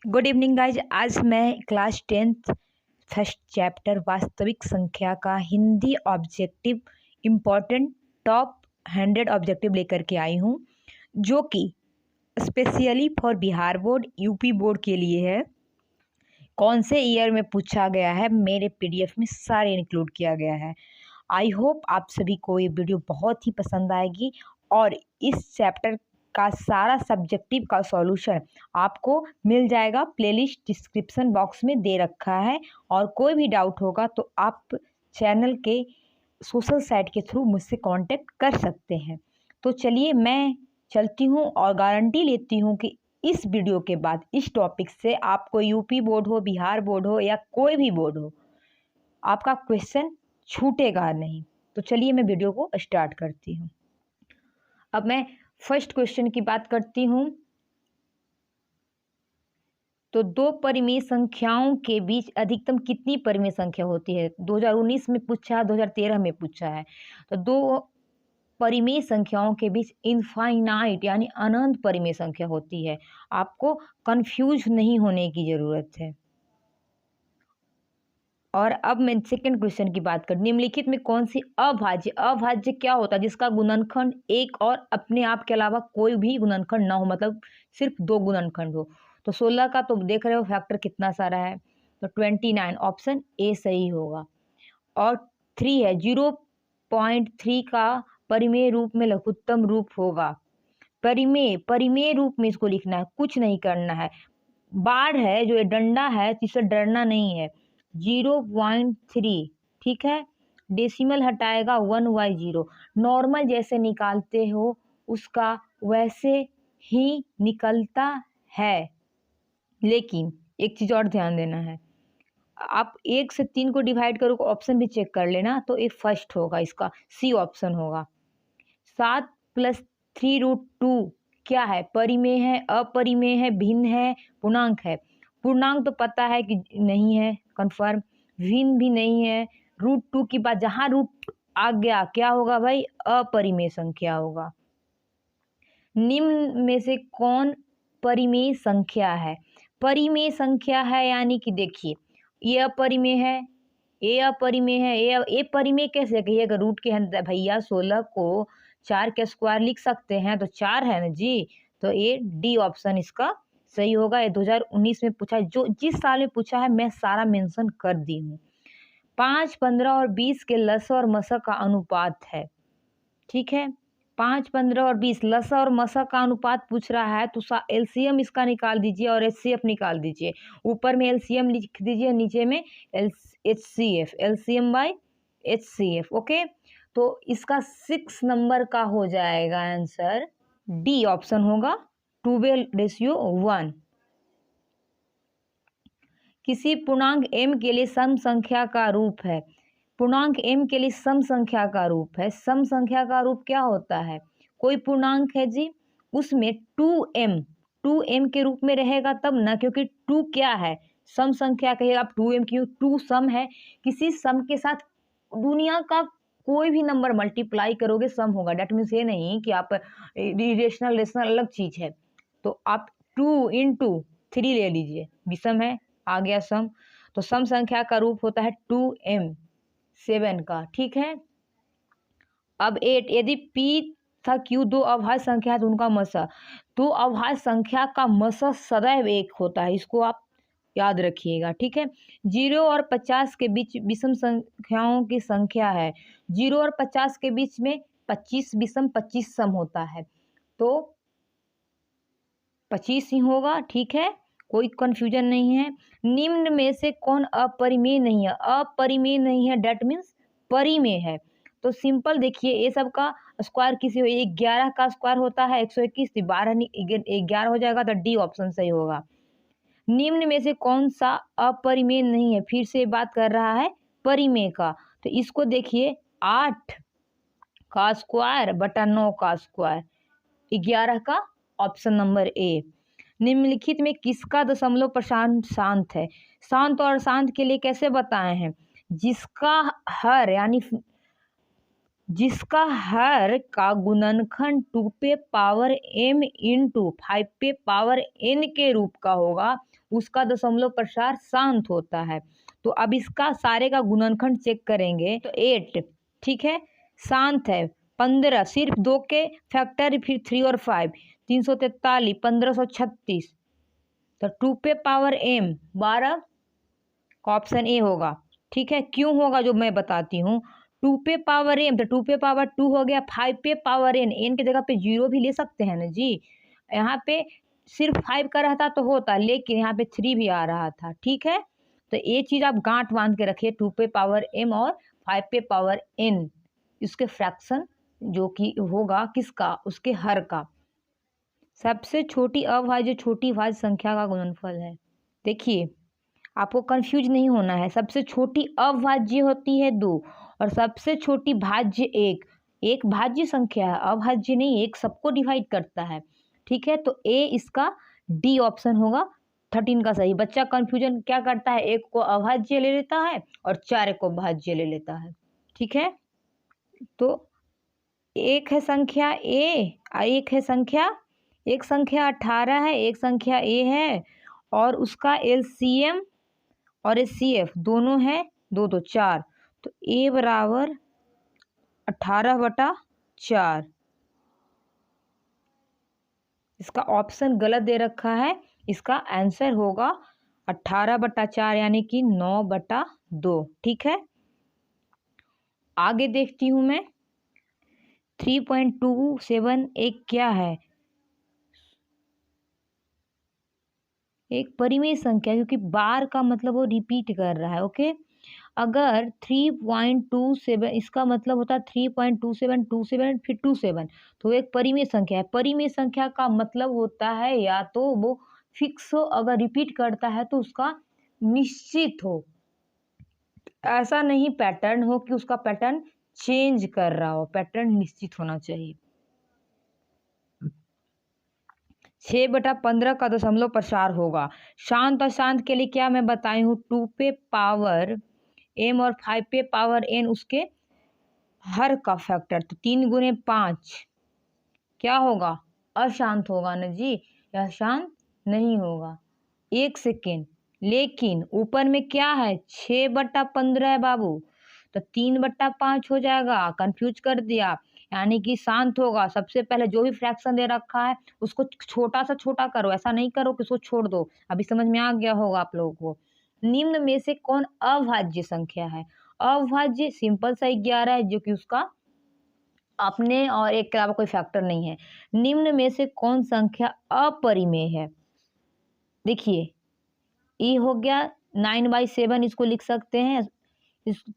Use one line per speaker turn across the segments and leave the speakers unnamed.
Good evening guys. आज मैं class 10th first chapter वास्तविक संख्या का Hindi objective important top 100 objective लेकर के आई हूँ, जो कि specially for Bihar board UP board के लिए है। कौन से ईयर में पूछा गया है मेरे पीडीएफ में सारे इंक्लूड किया गया है। आई होप आप सभी को ये वीडियो बहुत ही पसंद आएगी और इस चैप्टर का सारा सब्जेक्टिव का सॉल्यूशन आपको मिल जाएगा। प्लेलिस्ट डिस्क्रिप्शन बॉक्स में दे रखा है और कोई भी डाउट होगा तो आप चैनल के सोशल साइट के थ्रू मुझसे कांटेक्ट कर सकते हैं। तो चलिए मैं चलती हूँ और गारंटी लेती हूँ कि इस वीडियो के बाद इस टॉपिक से आपको यूपी बोर्ड हो, बिहार बोर्ड हो या कोई भी बोर्ड हो, आपका क्वेश्चन छूटेगा नहीं। तो चलिए मैं वीडियो को स्टार्ट करती हूँ। अब मैं फर्स्ट क्वेश्चन की बात करती हूँ। तो दो परिमेय संख्याओं के बीच अधिकतम कितनी परिमेय संख्या होती है? 2019 में पूछा है, 2013 में पूछा है। तो दो परिमेय संख्याओं के बीच इनफाइनाइट यानी अनंत परिमेय संख्या होती है। आपको कंफ्यूज नहीं होने की जरूरत है। और अब मैं सेकंड क्वेश्चन की बात करूँ। निम्नलिखित में कौन सी अभाज्य क्या होता है जिसका गुणनखंड एक और अपने आप के अलावा कोई भी गुणनखंड ना हो, मतलब सिर्फ दो गुणनखंड हो? तो 16 का तो देख रहे हो फैक्टर कितना सारा है, तो 29 ऑप्शन ए सही होगा। और 3 है 0.3 का परिमेय रूप में लघुत्तम रूप होगा। परिमेय रूप में इसको लिखना है, कुछ नहीं करना है। बाढ़ है जो ये डंडा है जिससे डरना नहीं है। 0.3 ठीक है, डेसिमल हटाएगा 1/0। नॉर्मल जैसे निकालते हो उसका वैसे ही निकलता है, लेकिन एक चीज और ध्यान देना है। आप 1 से 3 को डिवाइड करो, ऑप्शन भी चेक कर लेना, तो ये फर्स्ट होगा, इसका सी ऑप्शन होगा। 7 + 3√2 क्या है? परिमेय है, अपरिमेय है, भिन्न है, पूर्णांक है? पूर्णांक तो पता है कि नहीं है, कंफर्म। भिन्न भी नहीं है। √2 की बात, जहां रूट आ गया क्या होगा भाई? अपरिमेय संख्या होगा। निम्न में से कौन परिमेय संख्या है? परिमेय संख्या है यानी कि देखिए, ये अपरिमेय है, ये अपरिमेय है, ये परिमेय कैसे कहिएगा? रूट के अंदर भैया 16 को 4 के स्क्वायर लिख सकते हैं, तो 4 है ना जी। तो ये डी ऑप्शन इसका सही होगा। ये 2019 में पूछा है, जो जिस साल में पूछा है मैं सारा मेंशन कर दी हूँ। 5, 15 और 20 के लसा और मसा का अनुपात है, ठीक है। 5, 15 और 20 लसा और मसा का अनुपात पूछ रहा है, तो एलसीएम इसका निकाल दीजिए और एचसीएफ निकाल दीजिए। ऊपर में एलसीएम लिख दीजिए, नीचे में HCF, LCM bye HCF. Okay, तो इसका 6 नंबर का हो जाएगा आंसर, डी ऑप्शन होगा 12:1। किसी पूर्णांक m के लिए सम संख्या का रूप है। पूर्णांक m के लिए सम संख्या का रूप है। सम संख्या का रूप क्या होता है? कोई पूर्णांक है जी, उसमें 2m के रूप में रहेगा तब ना, क्योंकि 2 क्या है? सम संख्या कहिए आप, 2m क्यों? 2 सम है। किसी सम के साथ दुनिया का कोई भी नंबर मल्टीप्लाई करोगे सम होगा। डेट मीन्स ये नहीं कि आप रेशनल अलग चीज है। तो आप 2 × 3 ले लीजिए, विषम है, आ गया सम। तो सम संख्या का रूप होता है 2m 7 का, ठीक है। अब 8, यदि p था q दो अभाज्य संख्या है तो उनका मसा, दो अभाज्य संख्या का मसा सदैव 1 होता है, इसको आप याद रखिएगा, ठीक है। 0 और 50 के बीच विषम संख्याओं की संख्या है। 0 और 50 के बीच में 25 विषम, 25 सम होता है, तो 25 ही होगा, ठीक है, कोई कंफ्यूजन नहीं है। निम्न में से कौन अपरिमेय नहीं है? अपरिमेय नहीं है, डेट मीन्स परिमेय है। तो सिंपल देखिए, ये सब का स्क्वायर किसी 11 का स्क्वायर होता है 121, 11 हो जाएगा, तो डी ऑप्शन सही होगा। निम्न में से कौन सा अपरिमेय नहीं है? फिर से बात कर रहा है परिमेय का, तो इसको देखिए, 8 का स्क्वायर बटा 9 का स्क्वायर, 11 का ऑप्शन नंबर ए। निम्नलिखित में किसका दशमलव प्रशांत शांत है? शांत और शांत के लिए कैसे बताए हैं? जिसका हर यानी जिसका हर का गुणनखंड 2 पे पावर m इंटू 5 पे पावर n के रूप का होगा, उसका दशमलव प्रसार शांत होता है। तो अब इसका सारे का गुणनखंड चेक करेंगे तो 8, ठीक है, शांत है 15, सिर्फ 2 के फैक्टर, फिर 3 और 5, 343, 1536। तो 2 पे पावर m 12 का ऑप्शन ए होगा। ठीक है, क्यों होगा जो मैं बताती हूँ। 2 पे पावर m तो 2 पे पावर 2 हो गया, 5 पे पावर n की जगह पे 0 भी ले सकते हैं ना जी। यहाँ पे सिर्फ 5 का रहता तो होता, लेकिन यहाँ पे 3 भी आ रहा था। ठीक है, तो ये चीज आप गांठ बांध के रखिए, 2 पे पावर m और 5 पे पावर n, इसके फ्रैक्शन जो कि होगा किसका, उसके हर का। सबसे छोटी अभाज्य छोटी भाज्य संख्या का गुणनफल है। देखिए, आपको कंफ्यूज नहीं होना है। सबसे छोटी अभाज्य होती है 2 और सबसे छोटी भाज्य 1। एक भाज्य संख्या है, अभाज्य नहीं, एक सबको डिवाइड करता है। ठीक है, तो ए इसका डी ऑप्शन होगा 13 का सही। बच्चा कंफ्यूजन क्या करता है, एक को अभाज्य ले लेता है और 4 को भाज्य ले लेता है। ठीक है, तो एक है संख्या ए, एक संख्या 18 है, एक संख्या ए है, और उसका एलसीएम और एचसीएफ दोनों है 2 2 4। तो ए बराबर 18/4। इसका ऑप्शन गलत दे रखा है, इसका आंसर होगा 18/4 यानी कि 9/2। ठीक है, आगे देखती हूं मैं। 3.27 एक क्या है, एक परिमेय संख्या, क्योंकि बार का मतलब वो रिपीट कर रहा है। ओके, अगर 3.27 इसका मतलब होता है 3.2727 फिर 27, तो एक परिमेय संख्या है। परिमेय संख्या का मतलब होता है या तो वो फिक्स हो, अगर रिपीट करता है तो उसका निश्चित हो, ऐसा नहीं पैटर्न हो कि उसका पैटर्न चेंज कर रहा हो, पैटर्न निश्चित होना चाहिए। 6/15 का दशमलव प्रसार होगा। शांत और शांत के लिए क्या मैं बताई हूँ, 2 पे पावर m और 5 पे पावर n उसके हर का फैक्टर, तो 3 गुने 5 क्या होगा, अशांत होगा ना जी, यह शांत नहीं होगा। 1 सेकेंड, लेकिन ऊपर में क्या है 6/15 है बाबू, तो 3/5 हो जाएगा, कंफ्यूज कर दिया। यानी कि शांत होगा। सबसे पहले जो भी फ्रैक्शन दे रखा है उसको छोटा से छोटा करो, ऐसा नहीं करो कि उसको छोड़ दो। अभी समझ में आ गया होगा आप लोगों को। निम्न में से कौन अभाज्य संख्या है। अभाज्य सिंपल सा 11 है, जो कि उसका अपने और एक के अलावा कोई फैक्टर नहीं है। निम्न में से कौन संख्या अपरिमेय है। देखिए, ई हो गया 9/7, इसको लिख सकते हैं।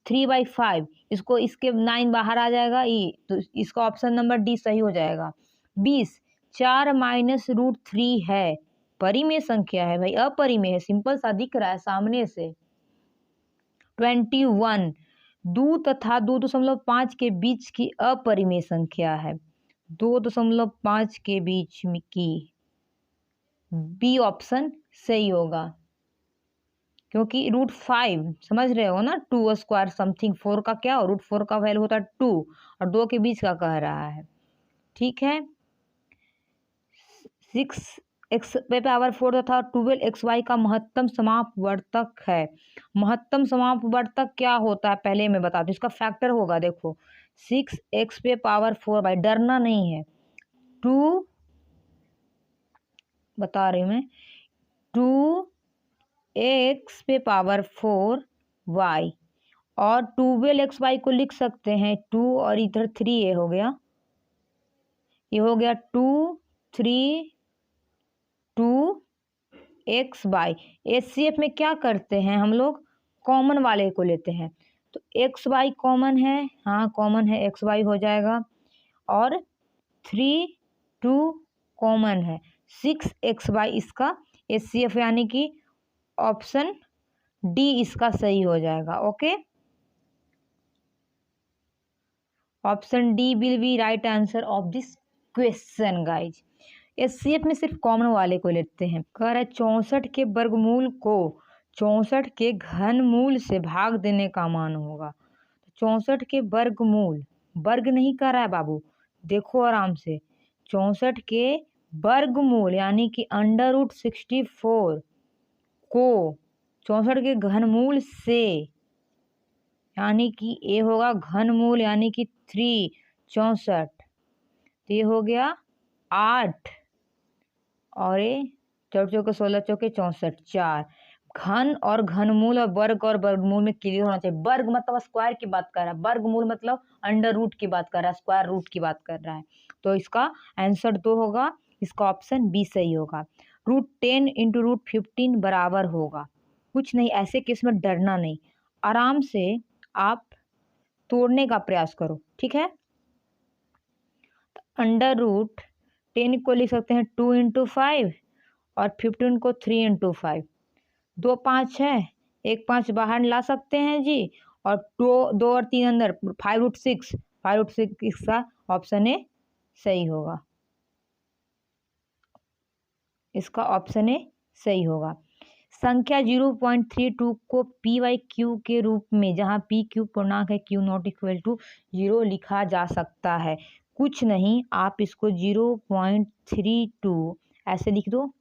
3/5, इसको, इसके 9 बाहर आ जाएगा ई, तो इसका ऑप्शन नंबर डी सही हो जाएगा। 20 4 -√3 है, परिमेय संख्या है भाई, अपरिमेय है, सिंपल सा दिख रहा है सामने से। 21 2 तथा 2.5 के बीच की अपरिमेय संख्या है, 2.5 के बीच में की, बी ऑप्शन सही होगा, क्योंकि √5 समझ रहे हो ना, 2² समथिंग 4 का क्या, और √4 का वैल्यू होता है 2 और 2 के बीच का कह रहा है। ठीक है, 6x पे पावर 4 तथा 12xy का महत्तम समापवर्तक है। महत्तम समापवर्तक क्या होता है पहले मैं बता दूं, इसका फैक्टर होगा। देखो 6x पे पावर 4, भाई डरना नहीं है, 2 बता रही हूँ मैं, 2x पे पावर 4y, और 12xy को लिख सकते हैं 2 और इधर 3a हो गया, ये हो गया 2 3 2xy। एचसीएफ में क्या करते हैं हम लोग, कॉमन वाले को लेते हैं, तो xy कॉमन है, हाँ कॉमन है, xy हो जाएगा, और 3 2 कॉमन है, 6xy इसका एचसीएफ, यानी कि ऑप्शन डी इसका सही हो जाएगा। Okay, option D will be right answer of this question guys. HCF में सिर्फ कॉमन वाले को लेते हैं। कह रहा है 64 के वर्गमूल को 64 के घनमूल से भाग देने का मान होगा। 64 के वर्गमूल वर्ग नहीं कर रहा है बाबू, देखो आराम से। 64 के वर्गमूल यानी कि √64 को 64 के घनमूल से, यानी कि ये होगा घनमूल यानी कि 3, 64, तो ये हो गया 8 और ये 4 चौके 16 चौके 64, 4। घन और घनमूल और वर्गमूल में क्लियर होना चाहिए। वर्ग मतलब स्क्वायर की बात कर रहा है, वर्गमूल मतलब अंडर रूट की बात कर रहा है, स्क्वायर रूट की बात कर रहा है। तो इसका आंसर 2 होगा, इसका ऑप्शन बी सही होगा। √10 × √15 बराबर होगा। कुछ नहीं, ऐसे केस में डरना नहीं, आराम से आप तोड़ने का प्रयास करो, ठीक है। √10 को लिख सकते हैं 2 × 5 और 15 को 3 × 5। 2 5 है, 1 5 बाहर ला सकते हैं जी, और 2 और 3 अंदर, 5√6, 5√6 इसका ऑप्शन ए सही होगा, इसका ऑप्शन ए सही होगा। संख्या 0.32 को p/q के रूप में, जहाँ p/q पूर्णांक है, q नॉट इक्वल टू 0 लिखा जा सकता है। कुछ नहीं, आप इसको 0.32 ऐसे लिख दो,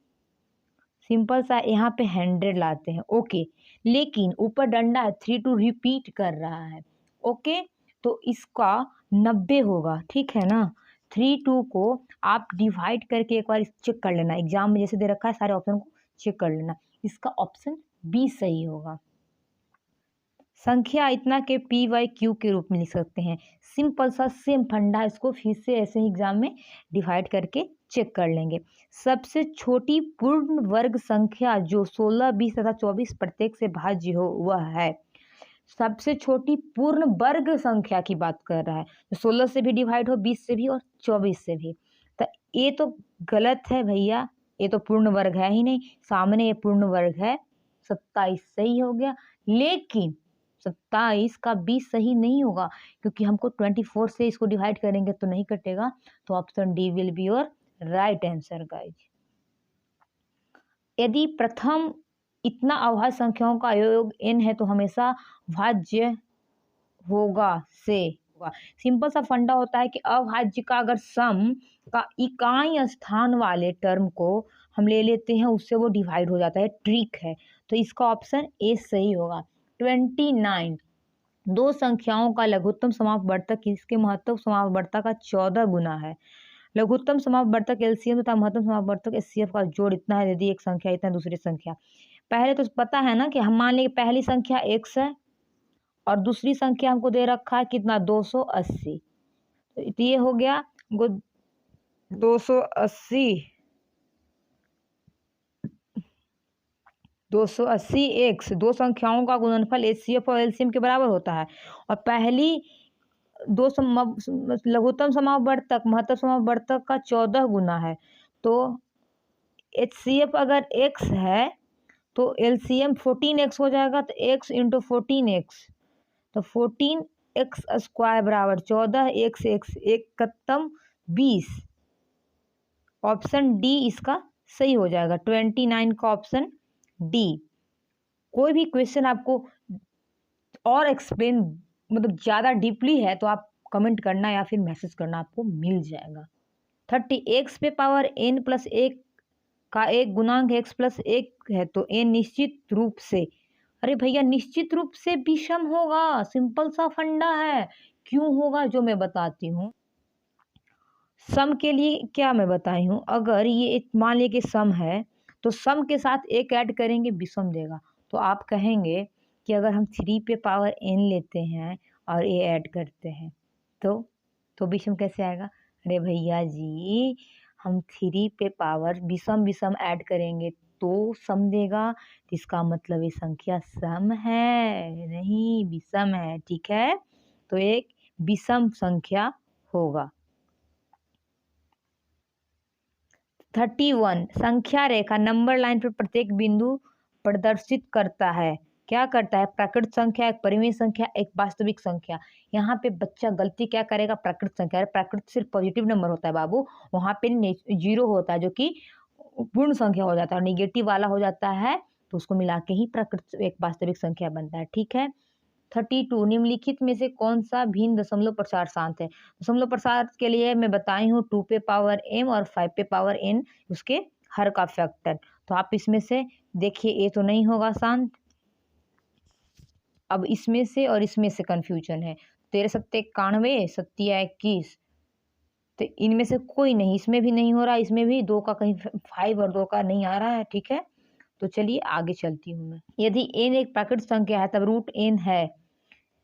सिंपल सा। यहाँ पे 100 लाते हैं, ओके, लेकिन ऊपर डंडा है 32 रिपीट कर रहा है, ओके, तो इसका 90 होगा, ठीक है ना। 32 को आप डिवाइड करके एक बार चेक कर लेना, एग्जाम में जैसे दे रखा है सारे ऑप्शन को चेक कर लेना, इसका ऑप्शन बी सही होगा। संख्या इतना के p/q के रूप में लिख सकते हैं, सिंपल सा सेम फंडा, इसको फिर से ऐसे ही एग्जाम में डिवाइड करके चेक कर लेंगे। सबसे छोटी पूर्ण वर्ग संख्या जो 16, 20 तथा 24 प्रत्येक से भाज्य हो वह है। सबसे छोटी पूर्ण वर्ग संख्या की बात कर रहा है, तो 16 से भी डिवाइड हो, 20 से भी और 24 से भी, तो ये तो गलत है भैया, ये तो पूर्ण वर्ग है ही नहीं। सामने ये पूर्ण वर्ग है, 27 सही हो गया, लेकिन 27 का 20 सही नहीं होगा, क्योंकि हमको 24 से इसको डिवाइड करेंगे तो नहीं कटेगा, तो option D will be your right answer guys. यदि प्रथम इतना अभाज्य संख्याओं का योग n है तो हमेशा भाज्य होगा से होगा। सिंपल सा फंडा होता है कि अभाज्य का अगर सम का इकाई स्थान वाले टर्म को हम ले लेते हैं, उससे वो डिवाइड हो जाता है, ट्रिक है। तो इसका ऑप्शन ए सही होगा। 29, दो संख्याओं का लघुत्तम समापवर्तक इसके महत्तम समापवर्तक का 14 गुना है। लघुत्तम समापवर्तक एलसीएम तथा महत्तम समापवर्तक एचसीएफ का जोड़ इतना है, यदि एक संख्या इतना दूसरी संख्या। पहले तो पता है ना कि हम मान लें पहली संख्या x है और दूसरी संख्या हमको दे रखा है कितना, 280, तो ये हो गया 280x, दो संख्याओं का गुणनफल एचसीएफ और एलसीएम के बराबर होता है। और पहली दो लघुत्तम समापवर्तक महत्तम समापवर्तक का 14 गुना है, तो एचसीएफ अगर x है तो एलसीएम 14x हो जाएगा, तो x × 14x, तो 14x² बराबर 14, x 21 ऑप्शन डी इसका सही हो जाएगा। 29 का ऑप्शन डी। कोई भी क्वेश्चन आपको और एक्सप्लेन मतलब ज़्यादा डीपली है तो आप कमेंट करना या फिर मैसेज करना, आपको मिल जाएगा। 30, x पे पावर n + 1 का एक गुणांक x + 1 है तो n निश्चित रूप से, अरे भैया निश्चित रूप से विषम होगा, सिंपल सा फंडा है। क्यों होगा जो मैं बताती हूँ। सम के लिए क्या मैं बताई हूँ, अगर ये मान लीजिए कि सम है तो सम के साथ एक ऐड करेंगे विषम देगा, तो आप कहेंगे कि अगर हम 3 पे पावर n लेते हैं और ये ऐड करते हैं तो विषम कैसे आएगा। अरे भैया जी, हम 3 पे पावर विषम ऐड करेंगे तो सम देगा, तो इसका मतलब ये संख्या सम है, नहीं विषम है, ठीक है, तो एक विषम संख्या होगा। 31, संख्या रेखा नंबर लाइन पर प्रत्येक बिंदु प्रदर्शित करता है। क्या करता है, प्राकृत संख्या, एक परिमेय संख्या, एक वास्तविक संख्या। यहाँ पे बच्चा गलती क्या करेगा, प्राकृत संख्या, प्राकृत सिर्फ पॉजिटिव नंबर होता है बाबू, वहाँ पे 0 होता है जो कि पूर्ण संख्या हो जाता है, और निगेटिव वाला हो जाता है तो उसको मिला के ही प्राकृत एक वास्तविक संख्या बनता है, ठीक है। 32 निम्नलिखित में से कौन सा भिन्न दशमलव प्रसार शांत है? दशमलव प्रसार के लिए मैं बताई हूँ 2 पे पावर m और 5 पे पावर n उसके हर का फैक्टर। तो आप इसमें से देखिए ये तो नहीं होगा शांत। अब इसमें से और इसमें से कंफ्यूजन है। 13 सत्ते 91, 21, तो इनमें से कोई नहीं, इसमें भी नहीं हो रहा, इसमें भी 2 का कहीं 5 और 2 का नहीं आ रहा है। ठीक है, तो चलिए आगे चलती हूँ मैं। यदि n एक प्राकृत संख्या है तब रूट n है।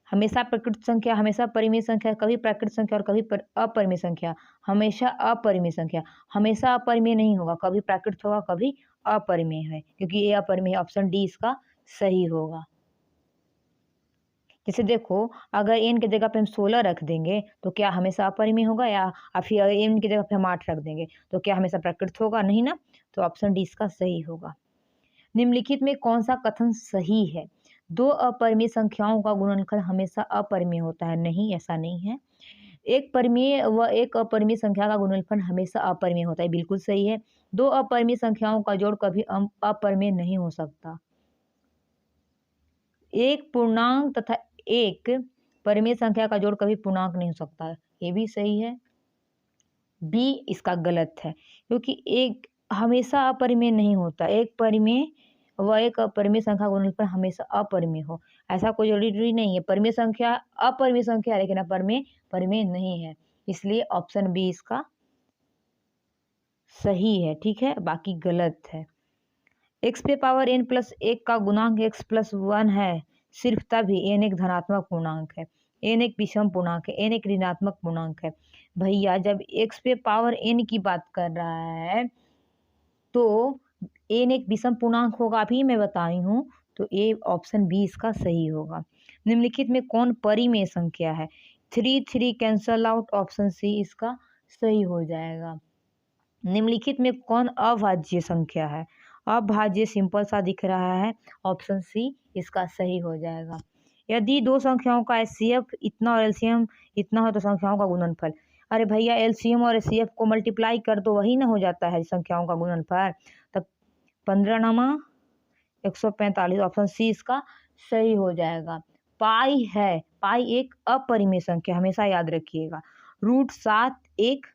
हमेशा प्राकृत संख्या, हमेशा परिमेय संख्या, कभी प्राकृत संख्या और कभी अपरिमेय संख्या, हमेशा अपरिमेय संख्या, हमेशा अपरिमेय नहीं होगा, कभी प्राकृत होगा कभी अपरिमेय है, क्योंकि ये अपरिमेय, ऑप्शन डी इसका सही होगा। जैसे देखो, अगर n की जगह पे हम 16 रख देंगे तो क्या हमेशा अपरिमेय होगा, या फिर अगर n की जगह पे हम 8 रख देंगे तो क्या हमेशा प्राकृत होगा? नहीं ना, तो ऑप्शन डी इसका सही होगा। निम्नलिखित में कौन सा कथन सही है? 2 अपरिमेय संख्याओं का गुणनफल हमेशा अपरिमेय होता है। नहीं, ऐसा नहीं है। एक परिमेय व एक अपरिमेय संख्या का गुणनफल हमेशा अपरिमेय होता है, बिल्कुल सही है। 2 अपरिमेय संख्याओं का जोड़ कभी अपरिमेय नहीं हो सकता। एक पूर्णांक तथा एक परिमेय संख्या का जोड़ कभी पूर्णांक नहीं हो सकता, ये भी सही है। बी इसका गलत है, क्योंकि एक हमेशा अपरिमेय नहीं होता। एक परिमेय व एक अपरिमेय संख्या गुणनफल हमेशा अपरिमेय हो, ऐसा कोई जरूरी नहीं है। परिमेय संख्या अपरिमेय संख्या है, लेकिन अपरिमेय परिमेय नहीं है, इसलिए ऑप्शन बी इसका सही है। ठीक है, बाकी गलत है। एक्स पे पावर n प्लस 1 का गुणांक x प्लस 1 है सिर्फ तभी n एक धनात्मक पूर्णांक है, n एक विषम पूर्णांक है, n एक ऋणात्मक पूर्णांक है। भैया जब x पे पावर n की बात कर रहा है तो n एक विषम पूर्णांक होगा, अभी मैं बताई हूँ, तो ये ऑप्शन बी इसका सही होगा। निम्नलिखित में कौन परिमेय संख्या है? 3 3 कैंसल आउट, ऑप्शन सी इसका सही हो जाएगा। निम्नलिखित में कौन अभाज्य संख्या है? अभाज्य सिंपल सा दिख रहा है, ऑप्शन सी इसका सही हो जाएगा। यदि दो संख्याओं का एचसीएफ इतना और एलसीएम इतना हो तो संख्याओं का गुणनफल। अरे भैया, एलसीएम और एचसीएफ को मल्टीप्लाई कर दो, वही ना हो जाता है संख्याओं का गुणनफल। तब 15 नमा 145, ऑप्शन सी इसका सही हो जाएगा। पाई है, पाई एक अपरिमेय संख्या, हमेशा याद रखिएगा। √7 एक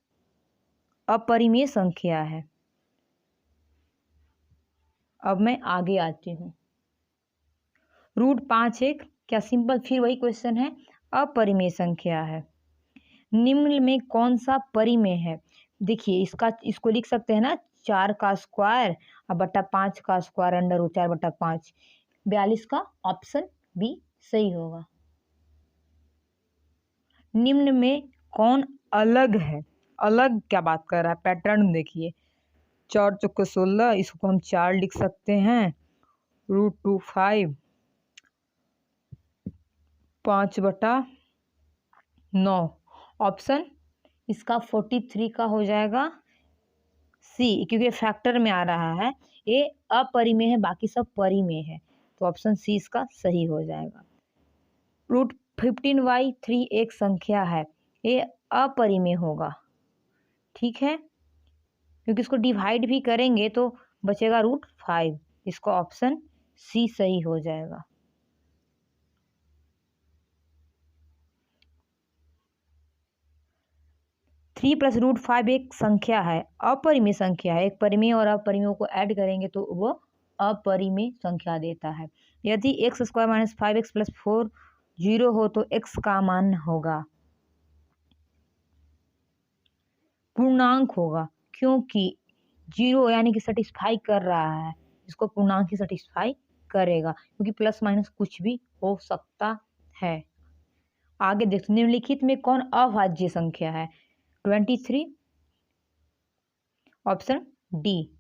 अपरिमेय संख्या है। अब मैं आगे आती हूँ। √5 एक क्या सिंपल फिर वही क्वेश्चन है, अपरिमेय संख्या है। निम्न में कौन सा परिमेय है? देखिए इसको लिख सकते हैं ना, 4 का स्क्वायर और बटा 5 का स्क्वायर √4/5, 42 का ऑप्शन बी सही होगा। निम्न में कौन अलग है? अलग क्या बात कर रहा है? पैटर्न देखिए, 4 चौके 16, इसको हम 4 लिख सकते हैं। √25 5/9, ऑप्शन इसका 43 का हो जाएगा सी, क्योंकि फैक्टर में आ रहा है। ये अपरिमेय है, बाकी सब परिमेय है, तो ऑप्शन सी इसका सही हो जाएगा। √15/3 एक संख्या है, ये अपरिमेय होगा। ठीक है, क्योंकि इसको डिवाइड भी करेंगे तो बचेगा √5, इसका ऑप्शन सी सही हो जाएगा। 3 + √5 एक संख्या है, अपरिमेय संख्या है। एक परिमेय और अपरिमेय को ऐड करेंगे तो वो अपरिमेय संख्या देता है। यदि x² - 5x + 4 0 हो तो x का मान होगा पूर्णांक होगा, क्योंकि 0 यानी कि सेटिस्फाई कर रहा है, इसको पूर्णांक ही सेटिस्फाई करेगा, क्योंकि प्लस माइनस कुछ भी हो सकता है। आगे देखते, निम्नलिखित में कौन अभाज्य संख्या है? 23, ऑप्शन डी।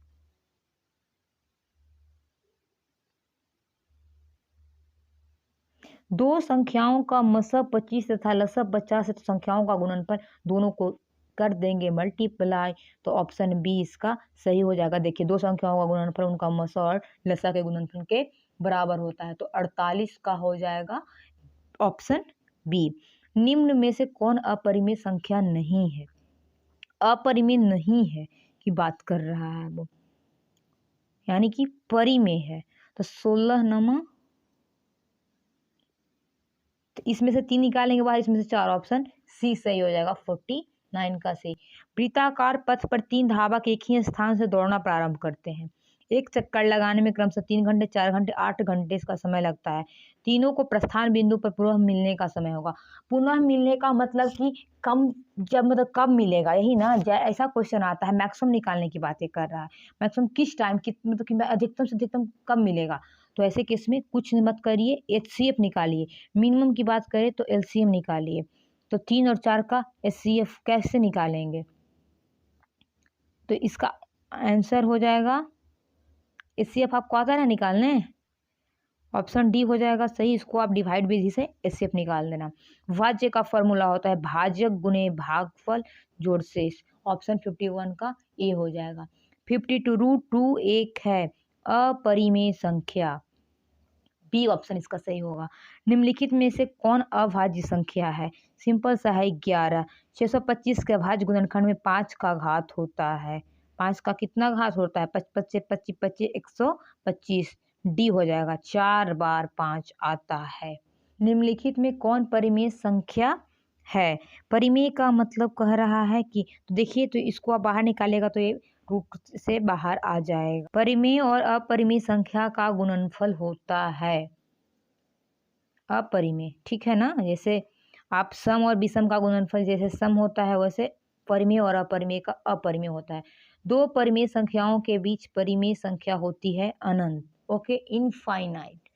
दो संख्याओं का मसब 25 तथा लसब 50 है तो संख्याओं का गुणनफल दोनों को कर देंगे मल्टीप्लाई, तो ऑप्शन बी इसका सही हो जाएगा। देखिए, दो संख्याओं का गुणनफल उनका मसब और लसा के गुणनफल के बराबर होता है, तो 48 का हो जाएगा ऑप्शन बी। निम्न में से कौन अपरिमेय संख्या नहीं है? अपरिमेय नहीं है की बात कर रहा है वो, यानी कि परिमेय है। तो 16 नमा तो इसमें से 3 निकालेंगे बाहर, इसमें से 4, ऑप्शन सी सही हो जाएगा 49 का सही। वृत्ताकार पथ पर 3 धावक एक ही स्थान से दौड़ना प्रारंभ करते हैं। एक चक्कर लगाने में क्रमशः 3 घंटे, 4 घंटे, 8 घंटे इसका समय लगता है। तीनों को प्रस्थान बिंदु पर पुनः मिलने का समय होगा। पुनः मिलने का मतलब कि मतलब कब मिलेगा, यही ना। ऐसा क्वेश्चन आता है, मैक्सिमम निकालने की बातें कर रहा है। मैक्सिमम किस टाइम, मतलब कि अधिकतम से अधिकतम कब मिलेगा। तो ऐसे केस में कुछ मत करिए, HCF निकालिए। मिनिमम की बात करें तो LCM निकालिए। तो 3 और 4 का HCF कैसे निकालेंगे, तो इसका आंसर हो जाएगा, HCF आपको आता है ना निकालने, ऑप्शन डी हो जाएगा सही। इसको आप डिवाइड विधि से HCF निकाल देना। भाज्य का फॉर्मूला होता है भाजक गुणे भागफल जोड़ शेष, ऑप्शन 51 का ए हो जाएगा। 52√2 एक है अपरिमेय संख्या, बी ऑप्शन इसका सही होगा। निम्नलिखित में से कौन अभाज्य संख्या है, सिंपल सा है 11। 625 के अभाज्य गुणनखंड में 5 का घात होता है। 5 का कितना घात होता है, 55 25 25 125, डी हो जाएगा। 4 बार 5 आता है। निम्नलिखित में कौन परिमेय संख्या है, परिमेय का मतलब कह रहा है कि, तो देखिए, तो इसको आप बाहर निकालेगा तो ये रूट से बाहर आ जाएगा। परिमेय और अपरिमेय संख्या का गुणनफल होता है अपरिमेय, ठीक है ना। जैसे आप सम और विषम का गुणनफल जैसे सम होता है, वैसे परिमेय और अपरिमेय का अपरिमेय होता है। दो परिमेय संख्याओं के बीच परिमेय संख्या होती है अनंत, ओके, इनफाइनाइट।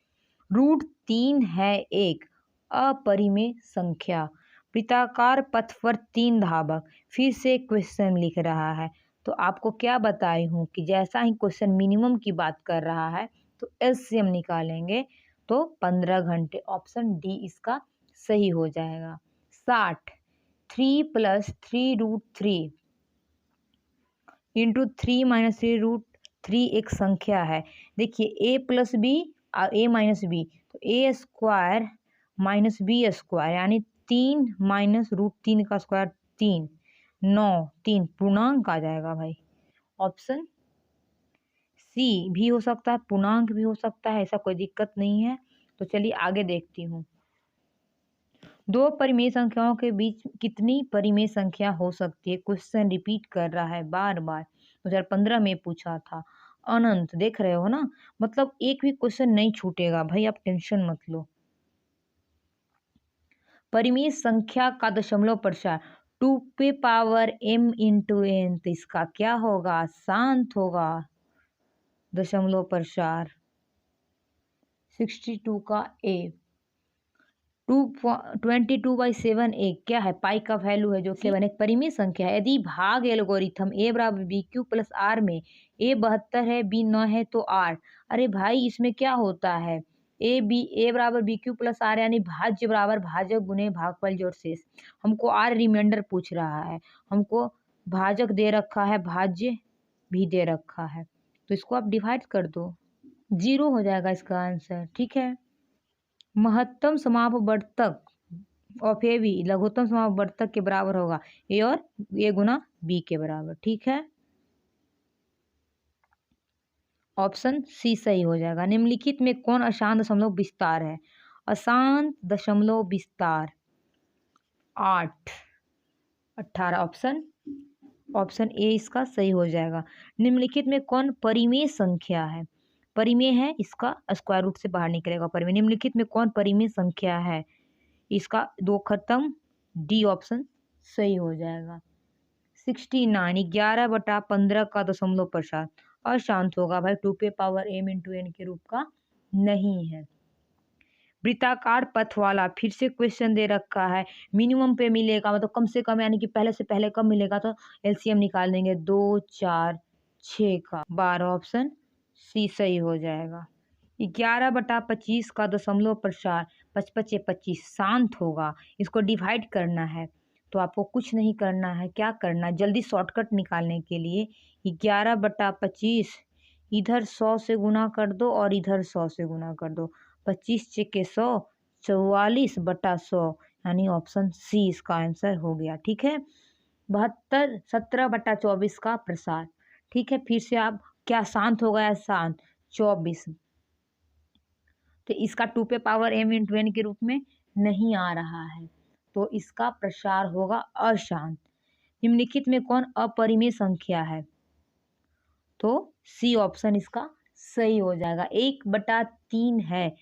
√3 है एक अपरिमेय संख्या। वृत्ताकार पथ पर 3 धावक, फिर से क्वेश्चन लिख रहा है। तो आपको क्या बताई हूँ कि जैसा ही क्वेश्चन मिनिमम की बात कर रहा है तो LCM निकालेंगे तो 15 घंटे, ऑप्शन डी इसका सही हो जाएगा। 60 3 + 3√3 इंटू 3 - 3√3 एक संख्या है। देखिए a + b और a - b, तो a² - b² यानी 3 - √3 का स्क्वायर 3, 9, 3 पूर्णांक आ जाएगा भाई। ऑप्शन सी भी हो सकता है, पूर्णांक भी हो सकता है, ऐसा कोई दिक्कत नहीं है। तो चलिए आगे देखती हूँ। दो परिमेय संख्याओं के बीच कितनी परिमेय संख्या हो सकती है, क्वेश्चन रिपीट कर रहा है बार बार। 2015 में पूछा था, अनंत, देख रहे हो ना, मतलब एक भी क्वेश्चन नहीं छूटेगा भाई, आप टेंशन मत लो। परिमेय संख्या का दशमलव प्रसार 2m × n, तो इसका क्या होगा, शांत होगा। दशमलव प्रसार 62 का a। 22/7 एक क्या है, पाई का वैल्यू है जो 7 एक परिमेय संख्या है। यदि भाग एल्गोरिथम a = bq + r में a 72 है, b 9 है तो r, अरे भाई इसमें क्या होता है, a = bq + r यानी भाज्य बराबर भाजक गुणे भागफल जोड़ शेष। हमको r रिमाइंडर पूछ रहा है, हमको भाजक दे रखा है, भाज्य भी दे रखा है, तो इसको आप डिवाइड कर दो, 0 हो जाएगा इसका आंसर, ठीक है। महत्तम समापवर्तक ऑफ ए बी लघुत्तम समापवर्तक के बराबर होगा a और a × b के बराबर, ठीक है। ऑप्शन सी सही हो जाएगा। निम्नलिखित में कौन अशांत दशमलव विस्तार है, अशांत दशमलव विस्तार 8 18, ऑप्शन ए इसका सही हो जाएगा। निम्नलिखित में कौन परिमेय संख्या है, परिमेय है, इसका स्क्वायर रूट से बाहर निकलेगा परिमेय। निम्नलिखित में कौन परिमेय संख्या है, इसका 2 खत्म, डी ऑप्शन सही हो जाएगा। 69 11/15 का दशमलव प्रसार अशांत होगा भाई, 2m × n के रूप का नहीं है। वृत्ताकार पथ वाला, फिर से क्वेश्चन दे रखा है, मिनिमम पे मिलेगा, मतलब कम से कम, यानी कि पहले से पहले कब मिलेगा, तो LCM निकाल देंगे 2 4 6 का 12, ऑप्शन सी सही हो जाएगा। 11/25 का दशमलव प्रसार 55 25 शांत होगा। इसको डिवाइड करना है तो आपको कुछ नहीं करना है, क्या करना है, जल्दी शॉर्टकट निकालने के लिए 11/25 इधर 100 से गुना कर दो और इधर 100 से गुना कर दो, 25 × 100 44/100, यानी ऑप्शन सी इसका आंसर हो गया, ठीक है। 72 17/24 का प्रसार, ठीक है। फिर से आप क्या शांत हो गया, शांत 24, तो इसका 2m × n के रूप में नहीं आ रहा है तो इसका प्रसार होगा अशांत। निम्नलिखित में कौन अपरिमेय संख्या है? तो सी ऑप्शन इसका सही हो जाएगा। 1/3 है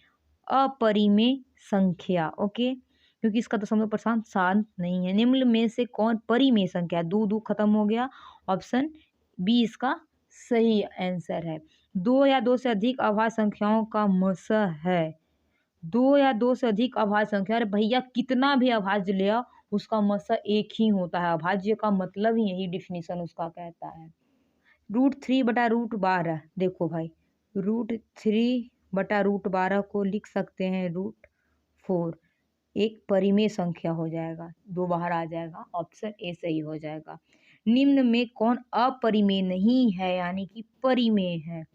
अपरिमेय संख्या। ओके, क्योंकि इसका दशमलव प्रशांत शांत नहीं है। निम्न में से कौन परिमेय संख्या? दो दो खत्म हो गया, ऑप्शन बी इसका सही आंसर है। दो या दो से अधिक अभाज्य संख्याओं का मसा है। दो या दो से अधिक अभाज्य संख्या, अरे भैया कितना भी अभाज्य ले आओ उसका मसा एक ही होता है। अभाज्य का मतलब ही यही डिफिनीशन उसका कहता है। √3/√12, देखो भाई √3/√12 को लिख सकते हैं √4, एक परिमेय संख्या हो जाएगा, दो बाहर आ जाएगा, ऑप्शन ए सही हो जाएगा। निम्न में कौन अपरिमेय नहीं है यानी कि परिमेय है?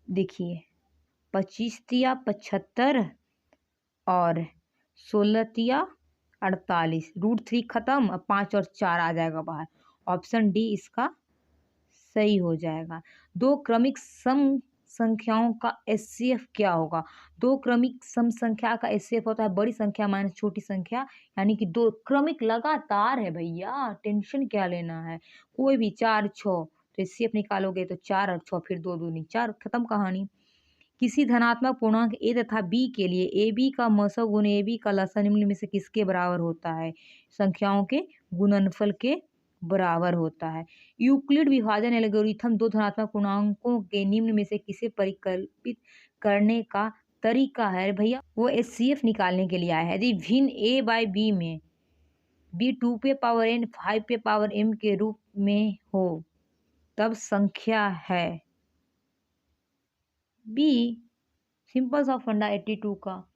देखिए 25 75 और 16 48, √3 खत्म, अब 5 और 4 आ जाएगा बाहर, ऑप्शन डी इसका सही हो जाएगा। दो क्रमिक सम संख्याओं का एचसीएफ क्या होगा? दो क्रमिक सम संख्या का एचसीएफ होता है बड़ी संख्या माइनस छोटी संख्या, यानी कि दो क्रमिक लगातार है भैया, टेंशन क्या लेना है। कोई भी 4 6 तो एचसीएफ निकालोगे तो 4 और 6 फिर 2 दूनी 4, खत्म कहानी। किसी धनात्मक पूर्णांक ए तथा बी के लिए ए बी का मसो गुण ए बी का लसा निम्न में से किसके बराबर होता है? संख्याओं के गुणनफल के बराबर होता है। यूक्लिड विभाजन एल्गोरिथम दो धनात्मक पूर्णांकों के निम्न में से किसे परिकल्पित करने का तरीका है? भैया वो एचसीएफ निकालने के लिए आया है। यदि भिन्न ए बाई बी में बी 2n 5m के रूप में हो तब संख्या है बी। सिंपल सा फंडा 82 का।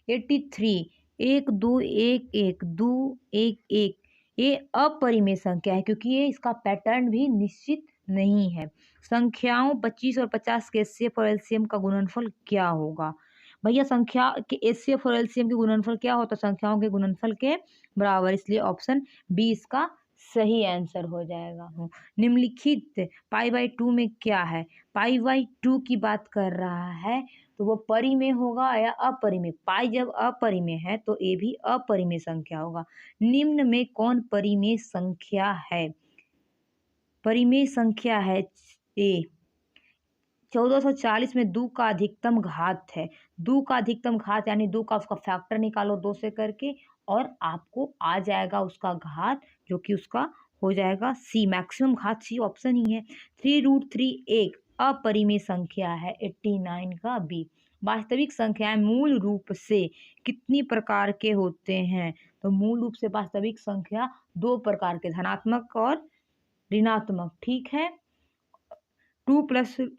83 1 2 1 1 2 1 1, ये अपरिमेय संख्या है क्योंकि ये इसका पैटर्न भी निश्चित नहीं है। संख्याओं 25 और 50 के एचसीएफ और एलसीएम का गुणनफल क्या होगा? भैया संख्या के एचसीएफ और एलसीएम के गुणनफल क्या होता है? संख्याओं के गुणनफल के बराबर, इसलिए ऑप्शन बी इसका सही आंसर हो जाएगा। निम्नलिखित π/2 में क्या है? π/2 की बात कर रहा है तो वो परिमेय होगा या अपरिमेय? पाई जब अपरिमेय है तो ए भी अपरिमेय संख्या होगा। निम्न में कौन परिमेय संख्या है? परिमेय संख्या है ए। 1440 में 2 का अधिकतम घात है। 2 का अधिकतम घात यानी 2 का उसका फैक्टर निकालो 2 से करके और आपको आ जाएगा उसका घात, जो कि उसका हो जाएगा सी, मैक्सिमम घात सी ऑप्शन ही है। 3√3 एक अपरिमेय संख्या है। 89 का बी। वास्तविक संख्याएं मूल रूप से कितनी प्रकार के होते हैं? तो मूल रूप से वास्तविक संख्या 2 प्रकार के, धनात्मक और ऋणात्मक, ठीक है। 2 +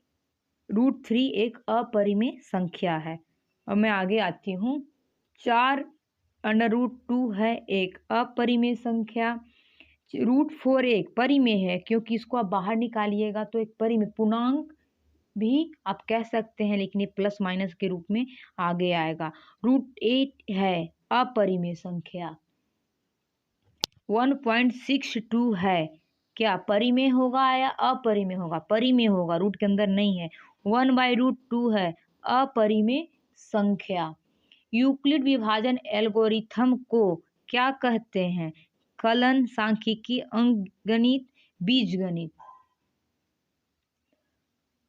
√3 एक अपरिमेय संख्या है। अब मैं आगे आती हूँ। 4√2 है एक अपरिमेय संख्या। √4 एक परिमेय है क्योंकि इसको आप बाहर निकालिएगा तो एक परिमेय पूर्णांक भी आप कह सकते हैं, लेकिन ये प्लस माइनस के रूप में आगे आएगा। √8 है अपरिमेय संख्या। 1.62 है, क्या परिमेय होगा या अपरिमेय होगा? परिमेय होगा, रूट के अंदर नहीं है। 1/√2 है अपरिमेय संख्या। यूक्लिड विभाजन एल्गोरिथम को क्या कहते हैं? कलन, सांख्यिकी, अंकगणित, बीजगणित।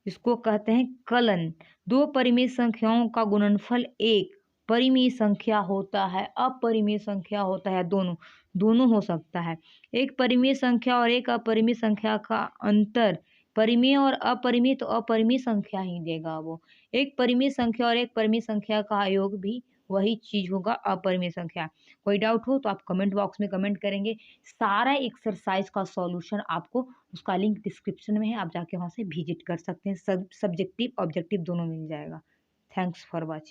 इसको कहते हैं कलन। दो परिमेय संख्याओं का गुणनफल एक परिमेय संख्या होता है, अपरिमेय संख्या होता है, दोनों हो सकता है। एक परिमेय संख्या और एक अपरिमेय संख्या का अंतर परिमेय और अपरिमेय तो अपरिमेय संख्या ही देगा वो। एक परिमेय संख्या और एक परिमेय संख्या का योग भी वही चीज होगा, अपरिमेय संख्या। कोई डाउट हो तो आप कमेंट बॉक्स में कमेंट करेंगे। सारा एक्सरसाइज का सॉल्यूशन आपको, उसका लिंक डिस्क्रिप्शन में है, आप जाके वहाँ से विजिट कर सकते हैं। सब्जेक्टिव ऑब्जेक्टिव दोनों मिल जाएगा। Thanks for watching.